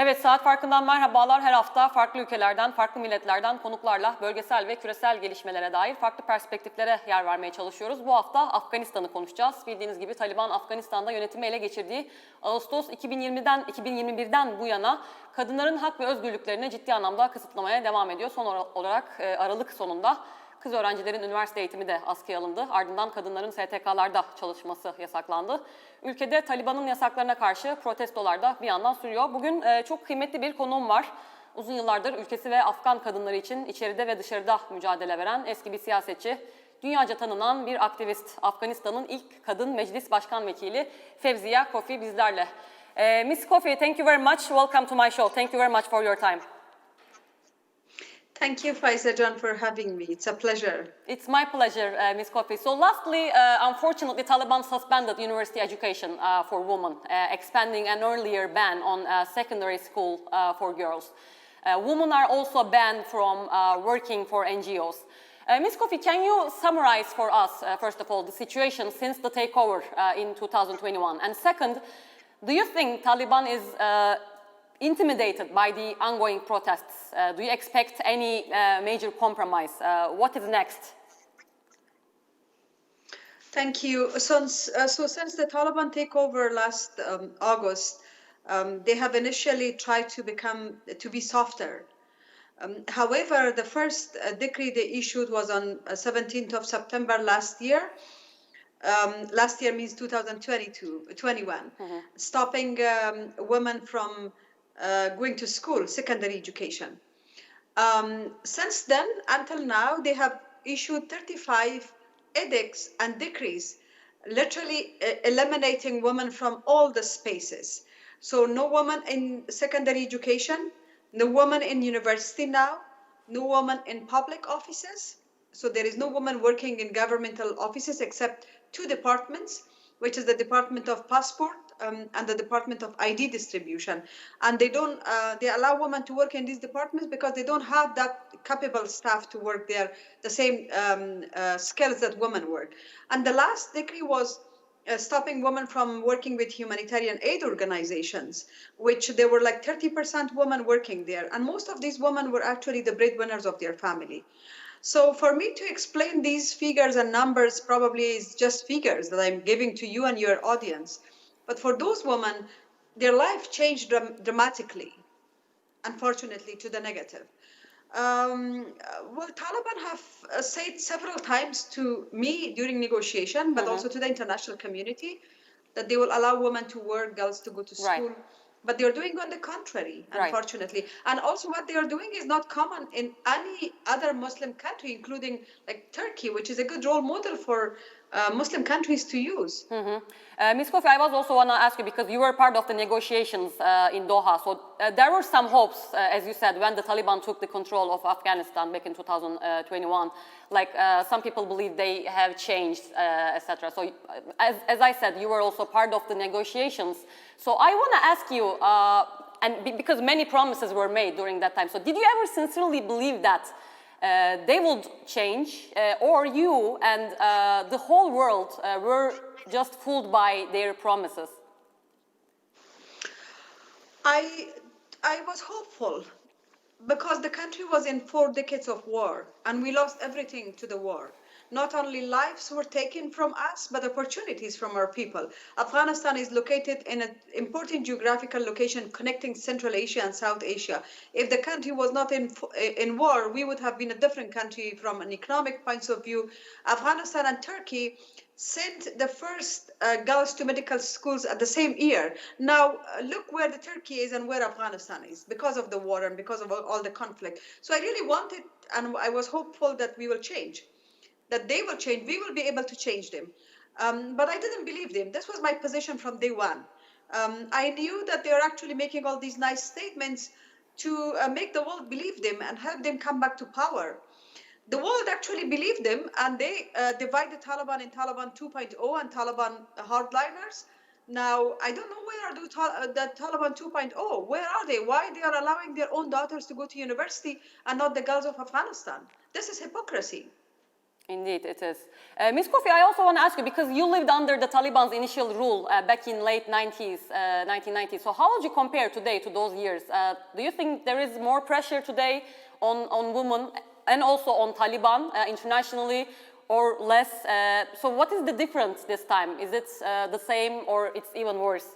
Evet, Saat Farkı'ndan merhabalar. Her hafta farklı ülkelerden, farklı milletlerden konuklarla bölgesel ve küresel gelişmelere dair farklı perspektiflere yer vermeye çalışıyoruz. Bu hafta Afganistan'ı konuşacağız. Bildiğiniz gibi Taliban Afganistan'da yönetimi ele geçirdiği Ağustos 2021'den bu yana kadınların hak ve özgürlüklerini ciddi anlamda kısıtlamaya devam ediyor. Son olarak Aralık sonunda kız öğrencilerin üniversite eğitimi de askıya alındı. Ardından kadınların STK'larda çalışması yasaklandı. Ülkede Taliban'ın yasaklarına karşı protestolar da bir yandan sürüyor. Bugün çok kıymetli bir konuğum var. Uzun yıllardır ülkesi ve Afgan kadınları için içeride ve dışarıda mücadele veren eski bir siyasetçi, dünyaca tanınan bir aktivist, Afganistan'ın ilk kadın meclis başkan vekili Fawzia Koofi bizlerle. Miss Koofi, thank you very much. Welcome to my show. Thank you very much for your time. Thank you, Faiza for having me. It's a pleasure. It's my pleasure, Ms. Koofi. So lastly, unfortunately, Taliban suspended university education for women, expanding an earlier ban on secondary school for girls. Women are also banned from working for NGOs. Ms. Koofi, can you summarize for us, first of all, the situation since the takeover in 2021? And second, do you think Taliban is intimidated by the ongoing protests? Do you expect any major compromise? What is next? Thank you. Since the Taliban takeover last August, they have initially tried to be softer. However, the first decree they issued was on 17th of September last year. Last year means 2021, stopping women from going to school, secondary education. Since then, until now, they have issued 35 edicts and decrees, literally eliminating women from all the spaces. So no woman in secondary education, no woman in university now, no woman in public offices. So there is no woman working in governmental offices except two departments, which is the Department of Passport and the Department of ID distribution. And they allow women to work in these departments because they don't have that capable staff to work there, the same skills that women work. And the last decree was stopping women from working with humanitarian aid organizations, which there were like 30% women working there. And most of these women were actually the breadwinners of their family. So for me to explain these figures and numbers probably is just figures that I'm giving to you and your audience. But for those women, their life changed dramatically, unfortunately, to the negative. Well, Taliban have said several times to me during negotiation, but also to the international community, that they will allow women to work, girls to go to school. Right. But they're doing on the contrary, unfortunately. Right. And also what they are doing is not common in any other Muslim country, including like Turkey, which is a good role model for Muslim countries to use. Ms. Koofi, I was also want to ask you, because you were part of the negotiations in Doha, so there were some hopes, as you said, when the Taliban took the control of Afghanistan back in 2021. Like some people believe they have changed, etc. So as I said, you were also part of the negotiations. So I want to ask you, because many promises were made during that time, so did you ever sincerely believe that they would change, or you and the whole world were just fooled by their promises? I was hopeful because the country was in 4 decades of war and we lost everything to the war. Not only lives were taken from us, but opportunities from our people. Afghanistan is located in an important geographical location connecting Central Asia and South Asia. If the country was not in war, we would have been a different country from an economic point of view. Afghanistan and Turkey sent the first girls to medical schools at the same year. Now, look where the Turkey is and where Afghanistan is because of the war and because of all the conflict. So I really wanted, and I was hopeful that we will change. That they will change, we will be able to change them. But I didn't believe them. This was my position from day one. I knew that they are actually making all these nice statements to make the world believe them and help them come back to power. The world actually believed them, and they divided Taliban in Taliban 2.0 and Taliban hardliners. Now, I don't know where are the Taliban 2.0. Where are they? Why they are allowing their own daughters to go to university and not the girls of Afghanistan? This is hypocrisy. Indeed, it is. Ms. Koofi, I also want to ask you, because you lived under the Taliban's initial rule back in late 1990s, so how would you compare today to those years? Do you think there is more pressure today on women and also on Taliban internationally, or less? So what is the difference this time? Is it the same, or it's even worse?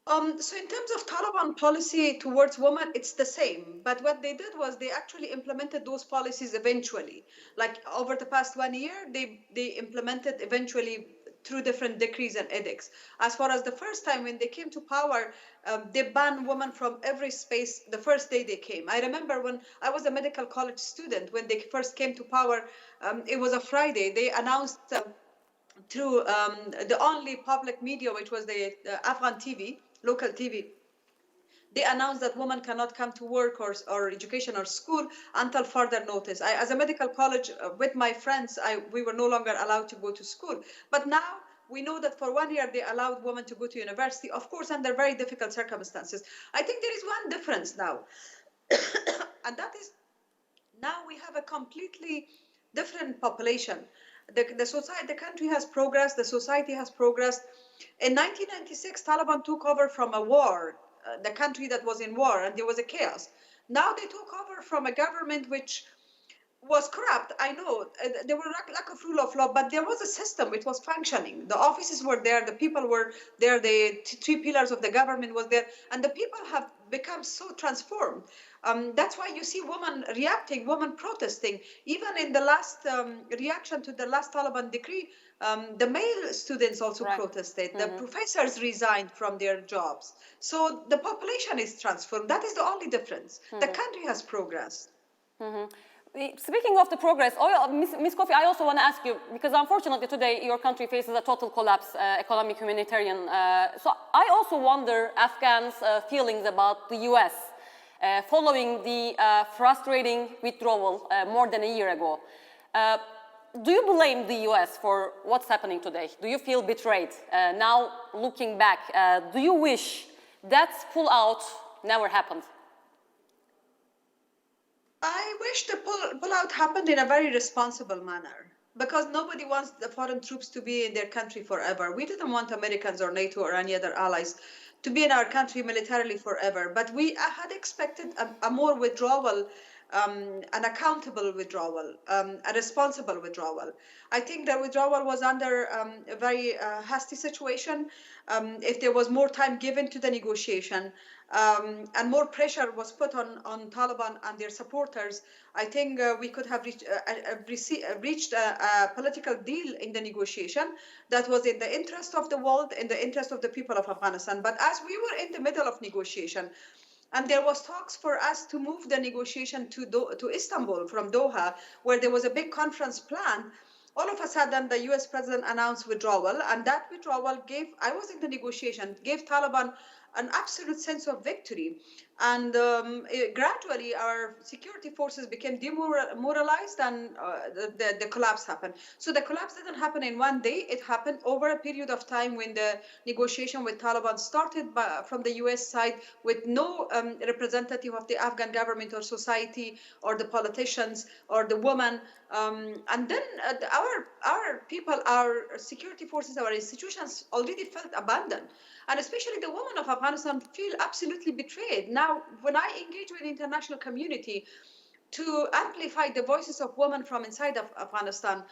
So in terms of Taliban policy towards women, it's the same. But what they did was they actually implemented those policies eventually. Like over the past 1 year, they implemented eventually through different decrees and edicts. As far as the first time when they came to power, they banned women from every space the first day they came. I remember when I was a medical college student, when they first came to power, it was a Friday. They announced through the only public media, which was the Afghan TV, local TV, they announced that women cannot come to work or education or school until further notice. As a medical college, with my friends, we were no longer allowed to go to school. But now we know that for 1 year, they allowed women to go to university, of course, under very difficult circumstances. I think there is one difference now, and that is now we have a completely different population. The country has progressed, the society has progressed. In 1996, Taliban took over from a war, the country that was in war, and there was a chaos. Now they took over from a government which was corrupt. I know there were lack of rule of law, but there was a system which was functioning. The offices were there, the people were there, the three pillars of the government was there, and the people have become so transformed. That's why you see women reacting, women protesting. Even in the last reaction to the last Taliban decree, the male students also protested. The professors resigned from their jobs. So the population is transformed. That is the only difference. The country has progressed. Speaking of the progress, Ms. Koofi, I also want to ask you, because unfortunately today your country faces a total collapse, economic, humanitarian. So I also wonder Afghans' feelings about the US following the frustrating withdrawal more than a year ago. Do you blame the US for what's happening today? Do you feel betrayed? Now looking back, do you wish that pull-out never happened? I wish the pull-out happened in a very responsible manner, because nobody wants the foreign troops to be in their country forever. We didn't want Americans or NATO or any other allies to be in our country militarily forever, but we had expected a more withdrawal, an accountable withdrawal, a responsible withdrawal. I think the withdrawal was under a very hasty situation. If there was more time given to the negotiation, and more pressure was put on Taliban and their supporters, I think we could have reached a political deal in the negotiation that was in the interest of the world, in the interest of the people of Afghanistan. But as we were in the middle of negotiation, and there was talks for us to move the negotiation to Istanbul from Doha, where there was a big conference planned, all of a sudden the US president announced withdrawal, and that withdrawal I was in the negotiation, gave Taliban an absolute sense of victory. And gradually our security forces became demoralized, and the collapse happened. So the collapse didn't happen in one day. It happened over a period of time when the negotiation with Taliban started from the US side, with no representative of the Afghan government or society or the politicians or the women. And then our people, our security forces, our institutions already felt abandoned. And especially the women of Afghanistan feel absolutely betrayed. Now, when I engage with the international community to amplify the voices of women from inside of Afghanistan,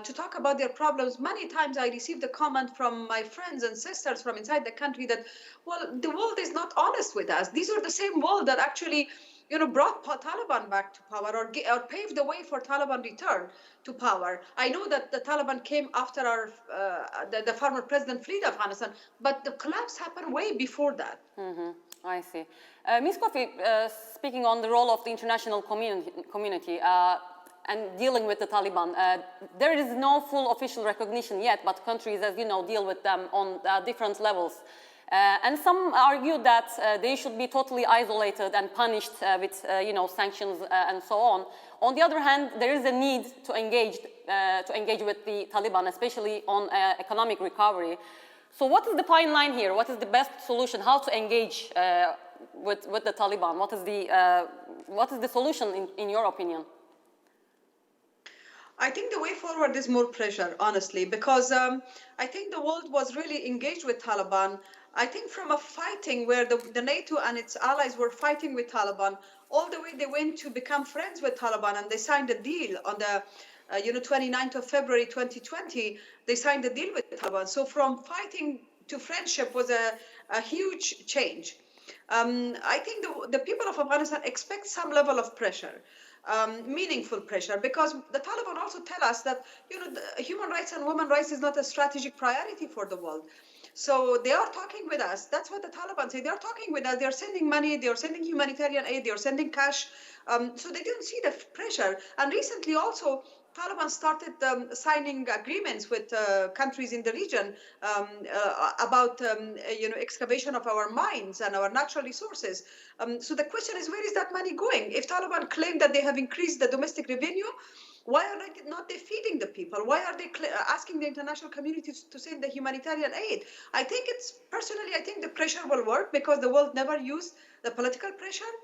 to talk about their problems, many times I receive the comment from my friends and sisters from inside the country that, well, the world is not honest with us. These are the same world that actually brought Taliban back to power, or paved the way for Taliban return to power. I know that the Taliban came after the former president fled Afghanistan, but the collapse happened way before that. I see. Ms. Koofi, speaking on the role of the international community and dealing with the Taliban, there is no full official recognition yet, but countries, as you know, deal with them on different levels. And some argue that they should be totally isolated and punished with, sanctions and so on. On the other hand, there is a need to engage with the Taliban, especially on economic recovery. So, what is the fine line here? What is the best solution? How to engage with the Taliban? What is the solution in your opinion? I think the way forward is more pressure, honestly, because I think the world was really engaged with Taliban. I think from a fighting where the NATO and its allies were fighting with Taliban, all the way they went to become friends with Taliban, and they signed a deal on the 29th of February 2020. They signed a deal with Taliban. So from fighting to friendship was a huge change. I think the people of Afghanistan expect some level of pressure, meaningful pressure, because the Taliban also tell us that the human rights and women's rights is not a strategic priority for the world. So they are talking with us. That's what the Taliban say. They are talking with us. They are sending money. They are sending humanitarian aid. They are sending cash. So they didn't see the pressure. And recently also, Taliban started signing agreements with countries in the region about excavation of our mines and our natural resources. So the question is, where is that money going? If Taliban claim that they have increased the domestic revenue, why are not they feeding the people? Why are they asking the international community to send the humanitarian aid? I think I think the pressure will work because the world never used the political pressure.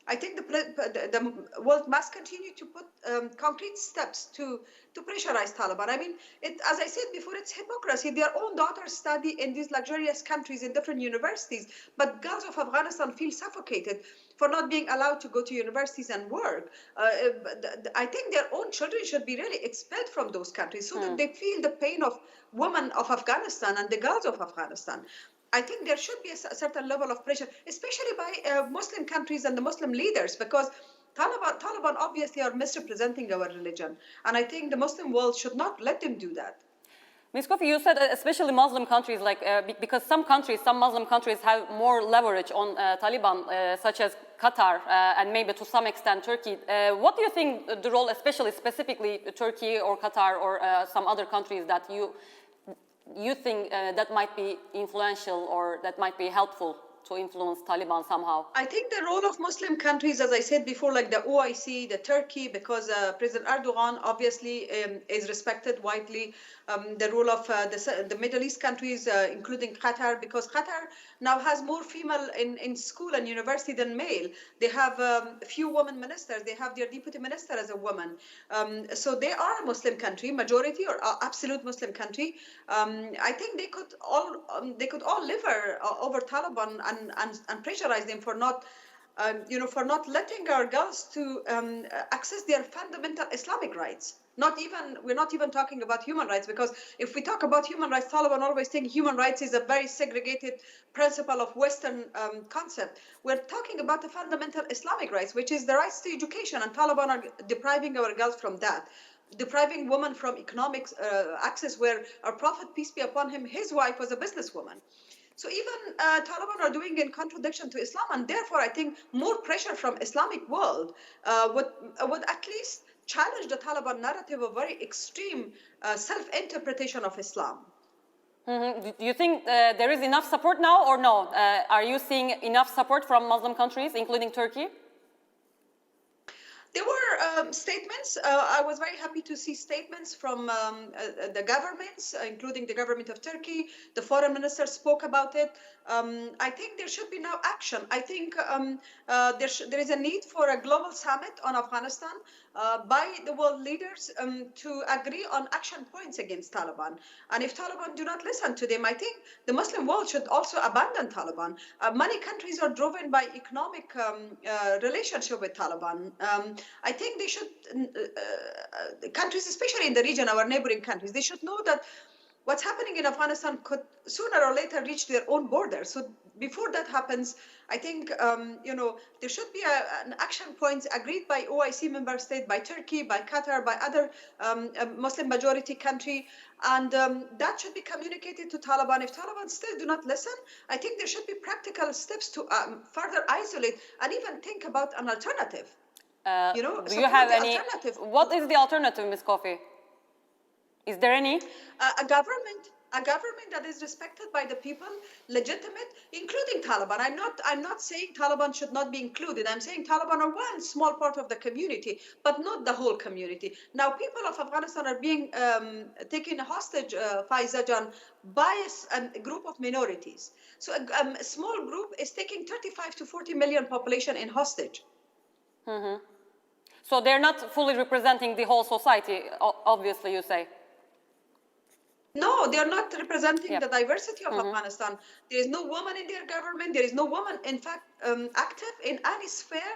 I think the world must continue to put concrete steps to pressurize Taliban. I mean, as I said before, it's hypocrisy. Their own daughters study in these luxurious countries in different universities, but girls of Afghanistan feel suffocated for not being allowed to go to universities and work. I think their own children should be really expelled from those countries so that they feel the pain of women of Afghanistan and the girls of Afghanistan. I think there should be a certain level of pressure, especially by Muslim countries and the Muslim leaders, because Taliban obviously are misrepresenting our religion. And I think the Muslim world should not let them do that. Ms. Koofi, you said especially Muslim countries, because some Muslim countries have more leverage on Taliban, such as Qatar and maybe to some extent Turkey. What do you think the role, specifically Turkey or Qatar or some other countries that you think that might be influential or that might be helpful to influence Taliban somehow? I think the role of Muslim countries, as I said before, like the OIC, the Turkey, because President Erdogan obviously is respected widely. The role of the Middle East countries, including Qatar, because Qatar now has more female in school and university than male. They have few women ministers. They have their deputy minister as a woman. So they are a Muslim country, majority or absolute Muslim country. I think they could all lever over Taliban and pressurize them for not letting our girls to access their fundamental Islamic rights. We're not even talking about human rights, because if we talk about human rights, Taliban always think human rights is a very segregated principle of Western concept. We're talking about the fundamental Islamic rights, which is the rights to education, and Taliban are depriving our girls from that. Depriving women from economic access, where our Prophet, peace be upon him, his wife was a businesswoman. So even Taliban are doing in contradiction to Islam, and therefore I think more pressure from Islamic world would at least challenge the Taliban narrative of very extreme self-interpretation of Islam. Mm-hmm. Do you think there is enough support now or no? Are you seeing enough support from Muslim countries, including Turkey? There were statements. I was very happy to see statements from the governments, including the government of Turkey. The foreign minister spoke about it. I think there should be now action. I think there is a need for a global summit on Afghanistan by the world leaders to agree on action points against Taliban. And if Taliban do not listen to them, I think the Muslim world should also abandon Taliban. Many countries are driven by economic relationship with Taliban. I think they should, countries, especially in the region, our neighboring countries, they should know that what's happening in Afghanistan could sooner or later reach their own borders. So before that happens, I think there should be an action points agreed by OIC member state, by Turkey, by Qatar, by other Muslim majority country, and that should be communicated to Taliban. If Taliban still do not listen, I think there should be practical steps to further isolate and even think about an alternative. Do you have any? What is the alternative, Ms. Koofi? Is there any? A government that is respected by the people, legitimate, including Taliban. I'm not saying Taliban should not be included. I'm saying Taliban are one small part of the community, but not the whole community. Now, people of Afghanistan are being taken hostage, Fawzia Jan, by a group of minorities. So a small group is taking 35 to 40 million population in hostage. Mm-hmm. So they're not fully representing the whole society, obviously, you say. No, they are not representing Yep. the diversity of Afghanistan. There is no woman in their government. There is no woman, in fact, active in any sphere.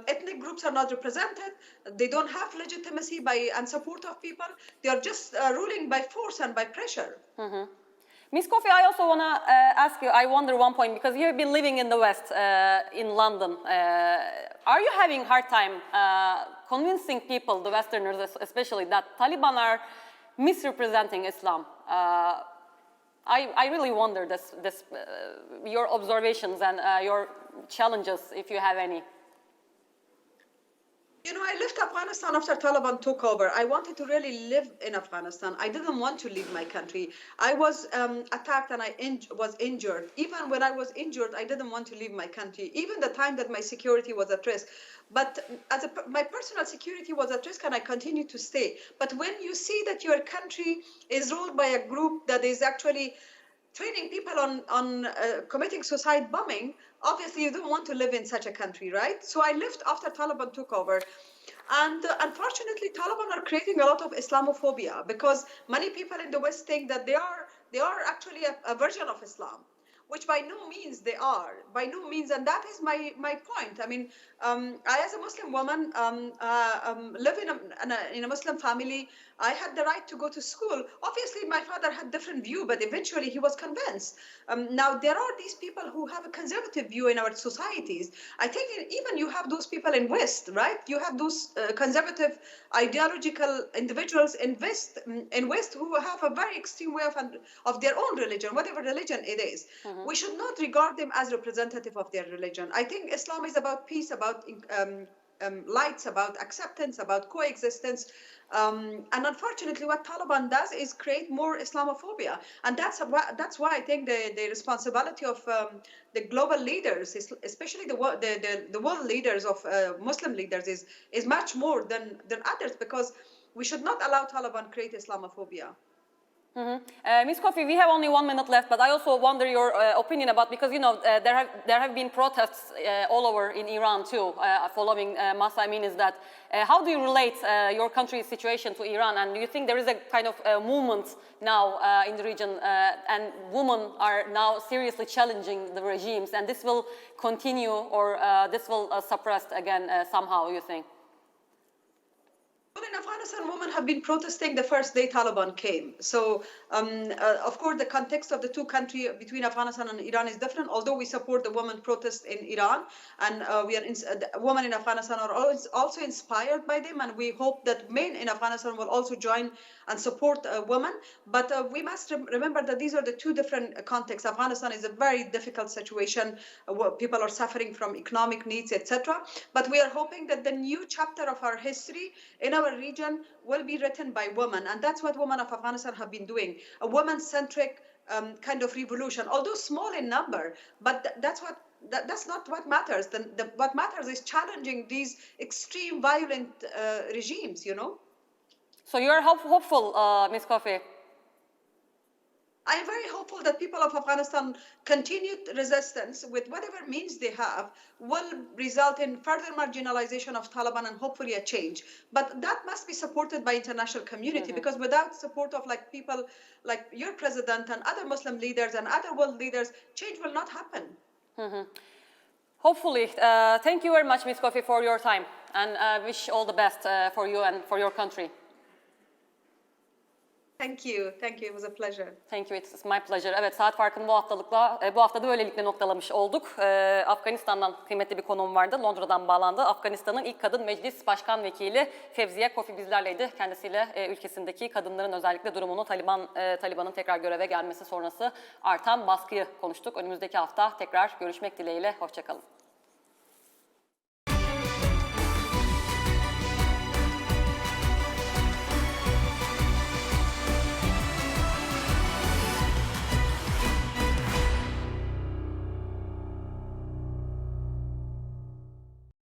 Ethnic groups are not represented. They don't have legitimacy and support of people. They are just ruling by force and by pressure. Ms. Koofi, I also want to ask you, I wonder one point, because you have been living in the West, in London. Are you having a hard time convincing people, the Westerners especially, that Taliban are misrepresenting Islam? I really wonder your observations and your challenges, if you have any. You know, I left Afghanistan after Taliban took over. I wanted to really live in Afghanistan. I didn't want to leave my country. I was attacked and I was injured. Even when I was injured, I didn't want to leave my country, even the time that my security was at risk. But my personal security was at risk and I continued to stay. But when you see that your country is ruled by a group that is actually training people on committing suicide bombing, obviously you don't want to live in such a country, right? So I left after Taliban took over. And unfortunately, Taliban are creating a lot of Islamophobia because many people in the West think that they are actually a version of Islam, which by no means they are, by no means. And that is my point. I mean, I as a Muslim woman live in a Muslim family. I had the right to go to school. Obviously, my father had different view, but eventually he was convinced. Now, there are these people who have a conservative view in our societies. I think even you have those people in West, right? You have those conservative ideological individuals in West who have a very extreme way of their own religion, whatever religion it is. We should not regard them as representative of their religion. I think Islam is about peace, about lights, about acceptance, about coexistence. And unfortunately, what Taliban does is create more Islamophobia. And that's why I think the responsibility of the global leaders, especially the world leaders of Muslim leaders, is much more than others, because we should not allow Taliban create Islamophobia. Ms. Koofi, we have only 1 minute left, but I also wonder your opinion about, because you know there have been protests all over in Iran too, following Mahsa Amini's death. How do you relate your country's situation to Iran, and do you think there is a kind of movement now in the region, and women are now seriously challenging the regimes, and this will continue, or this will suppress again somehow, you think? Well, in Afghanistan, women have been protesting the first day Taliban came. So, of course, the context of the two countries between Afghanistan and Iran is different, although we support the women protest in Iran. And the women in Afghanistan are also inspired by them. And we hope that men in Afghanistan will also join and support women. But we must remember that these are the two different contexts. Afghanistan is a very difficult situation where people are suffering from economic needs, etc. But we are hoping that the new chapter of our history in our region will be written by women, and that's what women of Afghanistan have been doing, a woman-centric kind of revolution, although small in number, but that's not what matters. What matters is challenging these extreme violent regimes, you know. So you're hopeful, Ms. Koofi? I am very hopeful that people of Afghanistan continued resistance with whatever means they have will result in further marginalization of Taliban and hopefully a change. But that must be supported by international community, because without support of people like your president and other Muslim leaders and other world leaders, change will not happen. Hopefully. Thank you very much, Ms. Koofi, for your time, and wish all the best for you and for your country. Thank you. Thank you. It was a pleasure. Thank you. It's my pleasure. Evet, Saat Farkı'nı bu hafta da böylelikle noktalamış olduk. Afganistan'dan kıymetli bir konuğum vardı. Londra'dan bağlandı. Afganistan'ın ilk kadın meclis başkan vekili Fawzia Koofi bizlerleydi. Kendisiyle ülkesindeki kadınların özellikle durumunu, Taliban'ın tekrar göreve gelmesi sonrası artan baskıyı konuştuk. Önümüzdeki hafta tekrar görüşmek dileğiyle. Hoşça kalın.